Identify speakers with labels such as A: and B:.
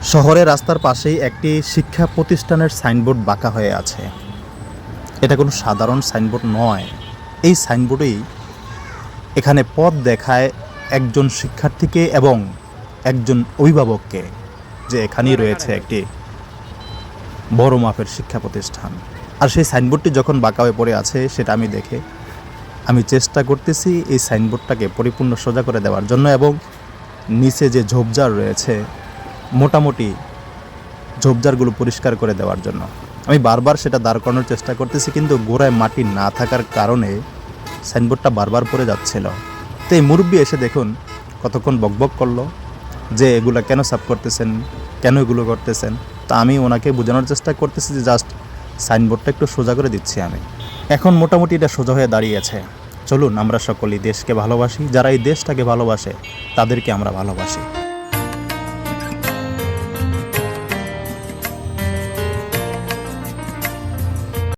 A: শহরের রাস্তার পাশেই একটি শিক্ষা প্রতিষ্ঠানের সাইনবোর্ড বাঁকা হয়ে আছে। এটা কোনো সাধারণ সাইনবোর্ড নয়। এই সাইনবোর্ডেই এখানে পথ দেখায় একজন শিক্ষার্থীকে এবং একজন অভিভাবককে যে এখানেই রয়েছে একটি বড় মাপের শিক্ষা প্রতিষ্ঠান। আর সেই সাইনবোর্ডটি যখন বাঁকা হয়ে পড়ে আছে সেটা আমি চেষ্টা করতেছি এই সাইনবোর্ডটাকে পরিপূর্ণ সোজা করে দেওয়ার জন্য এবং নিচে যে ঝোপঝাড় রয়েছে মোটামুটি ঝোপঝাড়গুলো পরিষ্কার করে দেওয়ার জন্য আমি বারবার সেটা দাঁড় করানোর চেষ্টা করতেছি, কিন্তু গোড়ায় মাটি না থাকার কারণে সাইনবোর্ডটা বারবার পড়ে যাচ্ছিল। তো এই মুরব্বি এসে দেখুন কতক্ষণ বকবক করলো যে এগুলো কেন সাফ করতেছেন, কেন এগুলো করতেছেন। তা আমি ওনাকে বোঝানোর চেষ্টা করতেছি যে জাস্ট সাইনবোর্ডটা একটু সোজা করে দিচ্ছি আমি। এখন মোটামুটি এটা সোজা হয়ে দাঁড়িয়েছে। চলুন আমরা সকলেই দেশকে ভালোবাসি, যারা এই দেশটাকে ভালোবাসে তাদেরকে আমরা ভালোবাসি।